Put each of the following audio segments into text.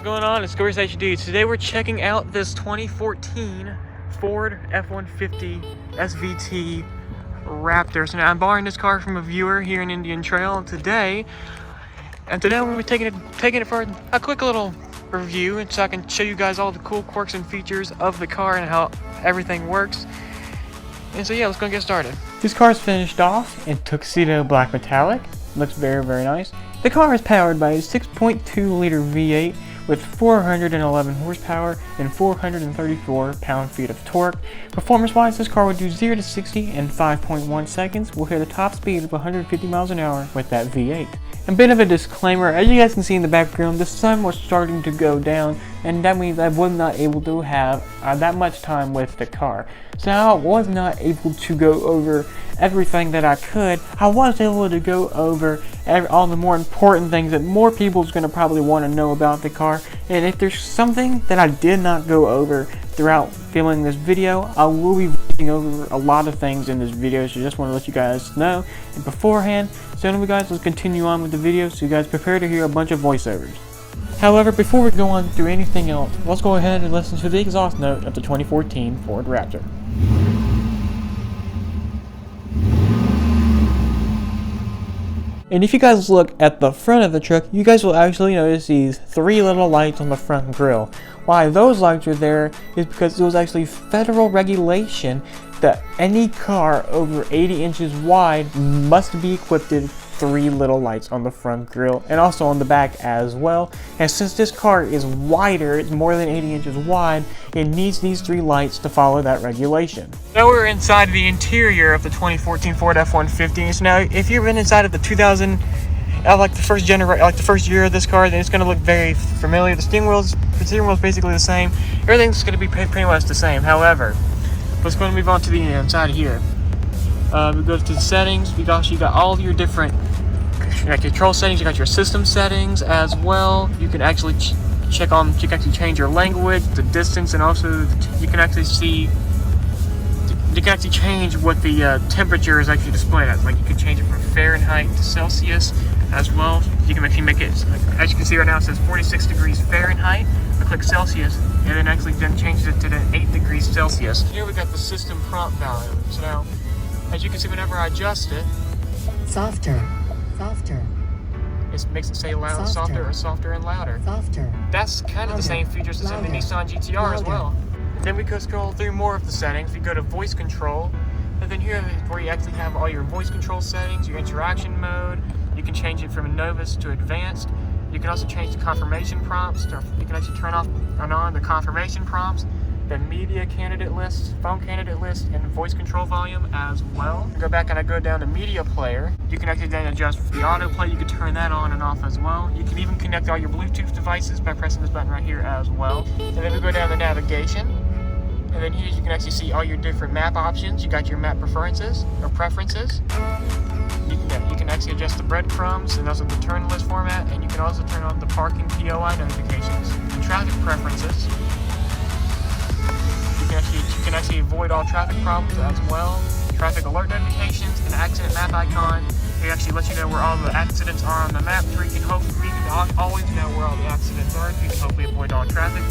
what's going on? It's Scorpius HD. Today we're checking out this 2014 Ford F150 SVT Raptor. So now I'm borrowing this car from a viewer here in Indian Trail, and today we're going to be taking it for a quick little review, and so I can show you guys all the cool quirks and features of the car and how everything works. And so yeah, let's go and get started. This car is finished off in tuxedo black metallic. Looks very, very nice. The car is powered by a 6.2 liter V8 with 411 horsepower and 434 pound-feet of torque. Performance-wise, this car would do 0 to 60 in 5.1 seconds. We'll hit a top speed of 150 miles an hour with that V8. A bit of a disclaimer, as you guys can see in the background, the sun was starting to go down, and that means I was not able to have that much time with the car. So I was not able to go over everything that I could. I was able to go over all the more important things that more people is going to probably want to know about the car. And if there's something that I did not go over throughout filming this video, I will be going over a lot of things in this video, so just want to let you guys know and beforehand. So anyway guys, let's continue on with the video so you guys prepare to hear a bunch of voiceovers. However, before we go on through anything else, let's go ahead and listen to the exhaust note of the 2014 Ford Raptor. And if you guys look at the front of the truck, you guys will actually notice these three little lights on the front grille. Why those lights are there is because it was actually federal regulation that any car over 80 inches wide must be equipped with three little lights on the front grille and also on the back as well. And since this car is wider, it's more than 80 inches wide, it needs these three lights to follow that regulation. Now we're inside the interior of the 2014 Ford F150. So now if you've been inside of the 2000, like the first year of this car, then it's going to look very familiar. The steering wheel's basically the same. Everything's going to be pretty much the same. However, let's go and move on to the inside here. We go to the settings. You got all your different control settings. You got your system settings as well. You can actually change your language, the distance, and also you can actually change what the temperature is actually displayed as. Like you can change it from Fahrenheit to Celsius as well. You can actually make it, as you can see right now, it says 46 degrees Fahrenheit. I click Celsius, and then actually changes it to the 8 degrees Celsius. Here we got the system prompt value. So now, as you can see, whenever I adjust it, softer, it makes it say loud, softer, or softer and louder. Softer. That's kind of the same features as in the Nissan GTR as well. Then we could scroll through more of the settings. We go to voice control, and then here is where you actually have all your voice control settings, your interaction mode. You can change it from novice to advanced. You can also change the confirmation prompts. You can actually turn off and on the confirmation prompts, the media candidate list, phone candidate list, and voice control volume as well. Go back and I go down to media player. You can actually then adjust the autoplay. You can turn that on and off as well. You can even connect all your Bluetooth devices by pressing this button right here as well. And then we go down to navigation. And then here you can actually see all your different map options. You got your map preferences. You can actually adjust the breadcrumbs and also the turn list format, and you can also turn on the parking POI notifications and traffic preferences. You can actually avoid all traffic problems as well. Traffic alert notifications, an accident map icon. It actually lets you know where all the accidents are on the map, so you can always know where all the accidents are. You can hopefully avoid all traffic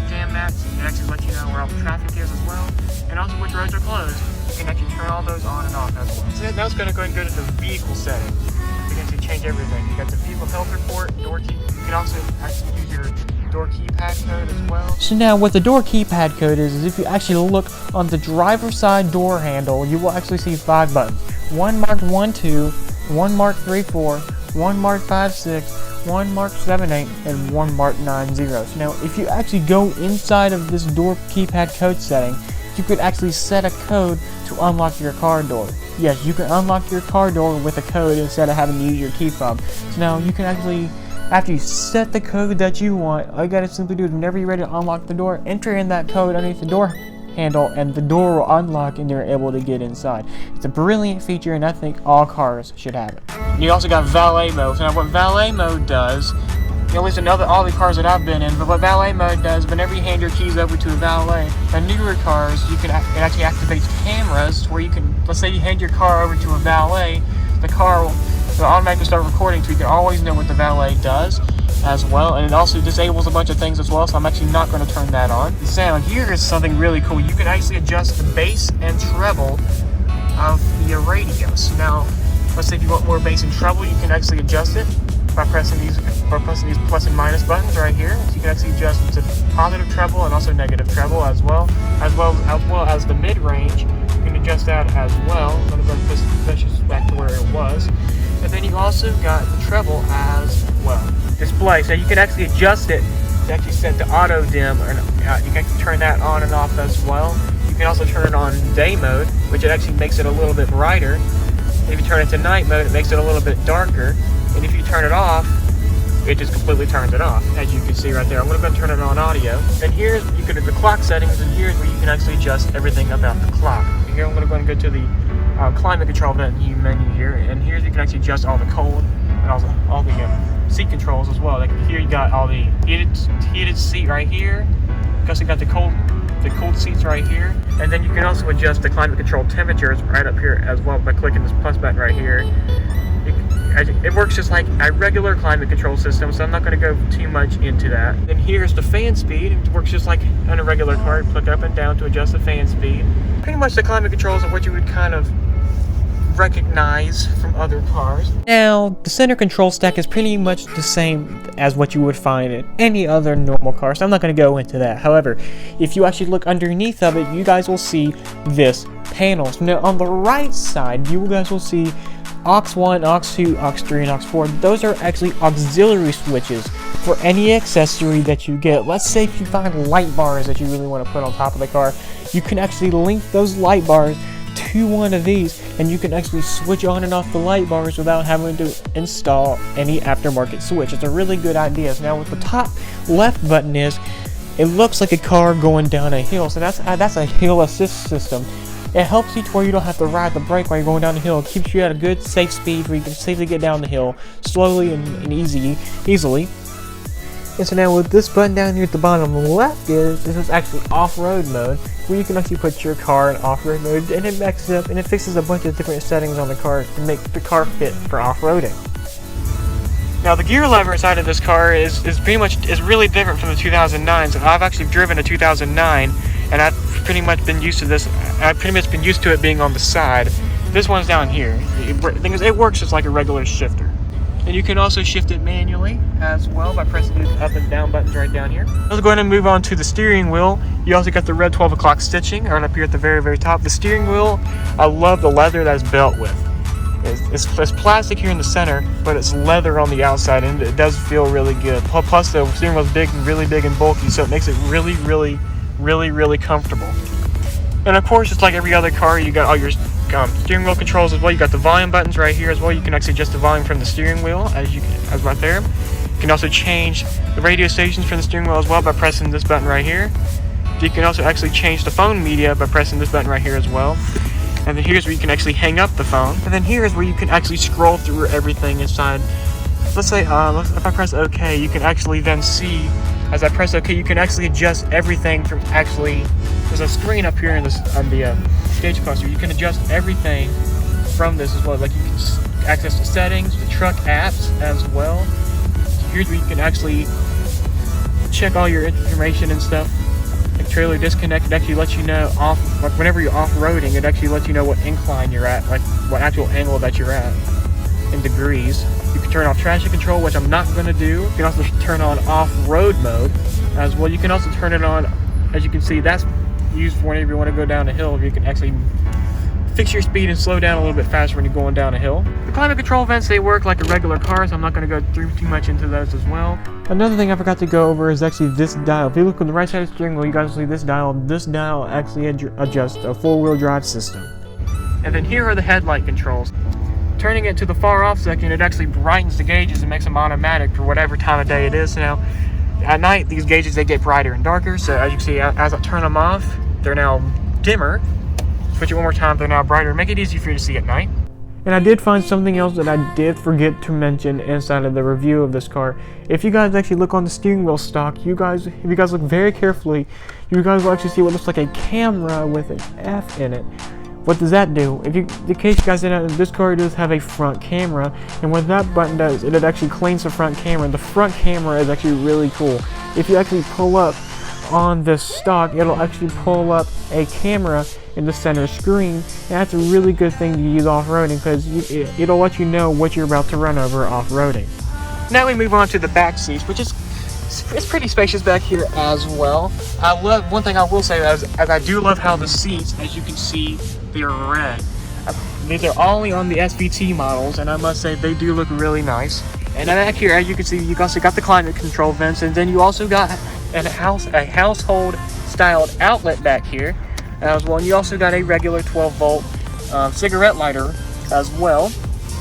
jam maps. It actually lets you know where all the traffic is as well, and also which roads are closed. You can actually turn all those on and off as well. So now it's going to go and go to the vehicle settings. You can actually change everything. You got the vehicle health report, door key. You can also actually use your door keypad code as well. So now what the door keypad code is if you actually look on the driver's side door handle, you will actually see 5 buttons. One marked 1-2, one marked 3-4, one marked 5-6, one marked 7-8, and one marked 9-0. So now if you actually go inside of this door keypad code setting, you could actually set a code to unlock your car door. Yes, you can unlock your car door with a code instead of having to use your key fob. So now you can actually, after you set the code that you want, all you gotta simply do is whenever you're ready to unlock the door, enter in that code underneath the door handle and the door will unlock and you're able to get inside. It's a brilliant feature and I think all cars should have it. You also got valet mode. So now what valet mode does, at least in all the cars that I've been in, but what valet mode does, whenever you hand your keys over to a valet, on newer cars, it actually activates cameras where you can, let's say you hand your car over to a valet, the car will automatically start recording so you can always know what the valet does. as well, and it also disables a bunch of things as well, so I'm actually not going to turn that on. The sound here is something really cool. You can actually adjust the bass and treble of the radio. So now, let's say if you want more bass and treble, you can actually adjust it by pressing these plus and minus buttons right here. So you can actually adjust it to positive treble and also negative treble as well as the mid-range. You can adjust that as well. I'm going to go push this back to where it was. And then you also got the treble as well. Display, so you can actually adjust it to actually set to auto dim, or you can turn that on and off as well. You can also turn it on day mode, which it actually makes it a little bit brighter. And if you turn it to night mode, it makes it a little bit darker. And if you turn it off, it just completely turns it off, as you can see right there. I'm going to go turn it on audio. And here's, you can do the clock settings, and here's where you can actually adjust everything about the clock. And here I'm going to go and go to the climate control menu here, and here's you can actually adjust all the cold and also all the seat controls as well. Like here you got all the heated seat right here. You also got the cold seats right here, and then you can also adjust the climate control temperatures right up here as well by clicking this plus button right here. It works just like a regular climate control system, so I'm not going to go too much into that. And here's the fan speed. It works just like on a regular car. Click up and down to adjust the fan speed. Pretty much the climate controls are what you would kind of recognize from other cars. Now, the center control stack is pretty much the same as what you would find in any other normal car, so I'm not going to go into that. However, if you actually look underneath of it, you guys will see this panel. So now, on the right side, you guys will see aux 1, aux 2, aux 3, and aux 4. Those are actually auxiliary switches for any accessory that you get. Let's say if you find light bars that you really want to put on top of the car, you can actually link those light bars to one of these, and you can actually switch on and off the light bars without having to install any aftermarket switch. It's a really good idea. So now what the top left button is, it looks like a car going down a hill. So that's a hill assist system. It helps you to where you don't have to ride the brake while you're going down the hill. It keeps you at a good safe speed where you can safely get down the hill slowly and easily. And so now with this button down here at the bottom left this is actually off-road mode, where you can actually put your car in off-road mode, and it backs up and it fixes a bunch of different settings on the car to make the car fit for off-roading. Now the gear lever inside of this car is really different from the 2009. So I've actually driven a 2009, and I've pretty much been used to this. I've pretty much been used to it being on the side. This one's down here. The thing is, it works just like a regular shifter. And you can also shift it manually as well by pressing the up and down buttons right down here. Let's go ahead and move on to the steering wheel. You also got the red 12 o'clock stitching right up here at the very top. The steering wheel, I love the leather that's built with. It's plastic here in the center, but it's leather on the outside, and it does feel really good. Plus the steering wheel is really big and bulky, so it makes it really comfortable. And of course, just like every other car, you got all your steering wheel controls as well. You got the volume buttons right here as well. You can actually adjust the volume from the steering wheel as right there. You can also change the radio stations from the steering wheel as well by pressing this button right here. You can also actually change the phone media by pressing this button right here as well. And then here's where you can actually hang up the phone. And then here's where you can actually scroll through everything inside. Let's say if I press OK, you can actually then see, as I press OK, you can actually adjust everything from there's a screen up here on the stage cluster. You can adjust everything from this as well. Like you can access the settings, the truck apps as well. So here's where you can actually check all your information and stuff. Like trailer disconnect, it actually lets you know like whenever you're off-roading, it actually lets you know what incline you're at, like what actual angle that you're at in degrees. You can turn off traction control, which I'm not going to do. You can also turn on off-road mode as well. You can also turn it on, as you can see, that's used for whenever you want to go down a hill. You can actually fix your speed and slow down a little bit faster when you're going down a hill. The climate control vents, they work like a regular car, so I'm not going to go through too much into those as well. Another thing I forgot to go over is actually this dial. If you look on the right side of the steering wheel, you guys see this dial. This dial actually adjusts a four-wheel drive system. And then here are the headlight controls. Turning it to the far off section, it actually brightens the gauges and makes them automatic for whatever time of day it is. So now, at night, these gauges, they get brighter and darker. So as you can see, as I turn them off, they're now dimmer. Switch it one more time, they're now brighter. Make it easy for you to see at night. And I did find something else that I did forget to mention inside of the review of this car. If you guys actually look on the steering wheel stock, if you guys look very carefully, you guys will actually see what looks like a camera with an F in it. What does that do? In case you guys didn't know, this car does have a front camera, and what that button does, it actually cleans the front camera. The front camera is actually really cool. If you actually pull up on the stock, it'll actually pull up a camera in the center screen, and that's a really good thing to use off-roading because it'll let you know what you're about to run over off-roading. Now we move on to the back seats, which is it's pretty spacious back here as well. I love, one thing I will say is I do love how the seats, as you can see, they're red. These are only on the SVT models, and I must say they do look really nice. And back here, as you can see, you also got the climate control vents, and then you also got a household styled outlet back here as well. And you also got a regular 12-volt cigarette lighter as well.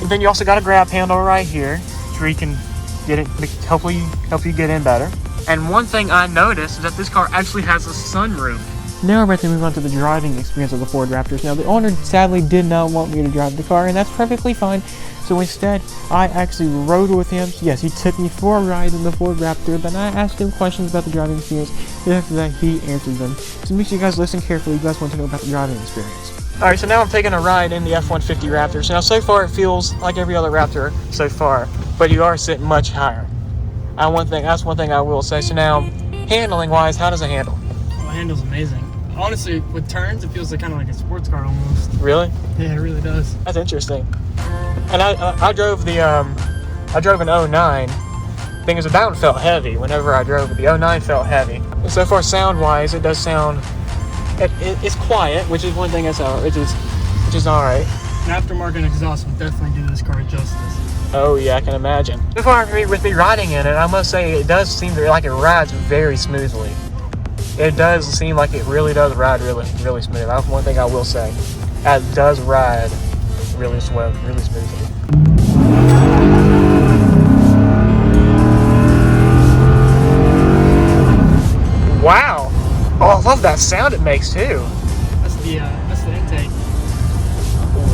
And then you also got a grab handle right here, where you can get it, hopefully help you get in better. And one thing I noticed is that this car actually has a sunroof. Now we're about to move on to the driving experience of the Ford Raptors. Now the owner sadly did not want me to drive the car, and that's perfectly fine. So instead, I actually rode with him. Yes, he took me for a ride in the Ford Raptor, but I asked him questions about the driving experience, and after that he answered them. So make sure you guys listen carefully, you guys want to know about the driving experience. Alright, so now I'm taking a ride in the F-150 Raptors. Now so far it feels like every other Raptor so far, but you are sitting much higher. That's one thing I will say. So now, handling wise, how does it handle? Well, it handles amazing. Honestly, with turns, it feels kind of like a sports car almost. Really? Yeah, it really does. That's interesting. And I drove an 09. Thing is, the down felt heavy whenever I drove it. The 09 felt heavy. And so far, sound wise, it does sound. It's quiet, which is one thing which is all right. An aftermarket exhaust would definitely do this car justice. Oh yeah, I can imagine. So far with me riding in it, I must say it does seem like it rides very smoothly. It does seem like it really does ride really smooth. That's one thing I will say. It does ride really smoothly. Wow! Oh, I love that sound it makes too. That's the intake.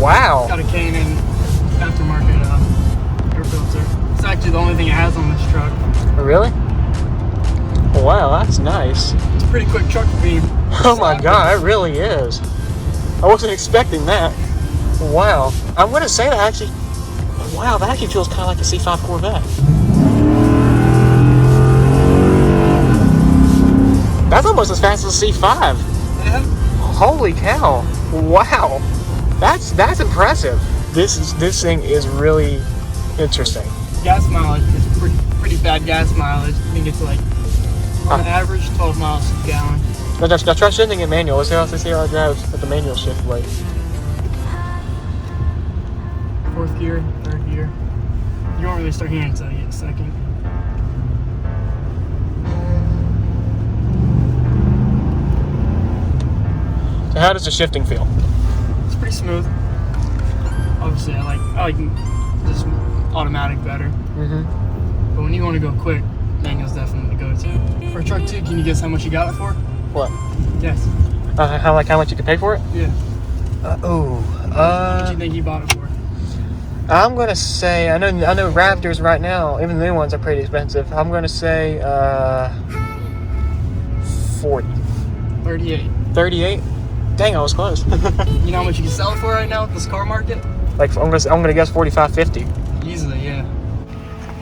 Wow! It's got a K&N aftermarket air filter. It's actually the only thing it has on this truck. Really? Wow, that's nice. It's a pretty quick truck to be. Oh my god, it really is. I wasn't expecting that. Wow. I'm gonna say that actually. Wow, that actually feels kind of like a C5 Corvette. That's almost as fast as a C5. Yeah. Holy cow! Wow, that's impressive. This thing is really interesting. Gas mileage is pretty bad gas mileage. I think it's like on average 12 miles per gallon. Now try shifting it manual. Let's see how it drives with the manual shift weight. Fourth gear, third gear. You won't really start hearing it until you get a second. So how does the shifting feel? It's pretty smooth. Obviously, I like just automatic better. But when you want to go quick, manual's definitely the go-to. For a truck too, can you guess how much you got it for? What? Yes. How much you could pay for it? Yeah. What do you think you bought it for? I'm gonna say I know Raptors right now, even the new ones are pretty expensive. I'm gonna say 40. 38. 38? Dang, I was close. You know how much you can sell it for right now with this car market? Like I'm gonna guess 45, 50. Easily, yeah.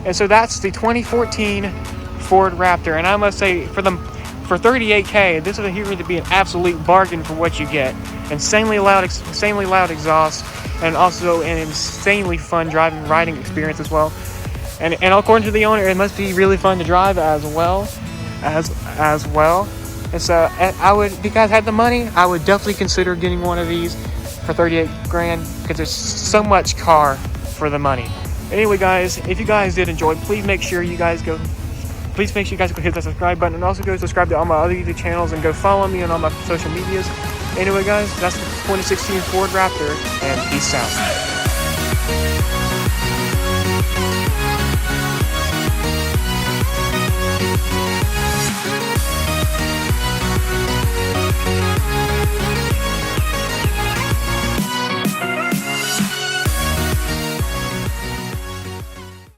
And so that's the 2014 Ford Raptor, and I must say for $38K, this is here to be an absolute bargain for what you get. Insanely loud exhaust, and also an insanely fun riding experience as well. And according to the owner, it must be really fun to drive as well. And so I would, if you guys had the money, I would definitely consider getting one of these for 38 grand because there's so much car for the money. Anyway, guys, if you guys did enjoy, please make sure you guys go hit that subscribe button, and also go subscribe to all my other YouTube channels and go follow me on all my social medias. Anyway, guys, that's the 2016 Ford Raptor, and peace out.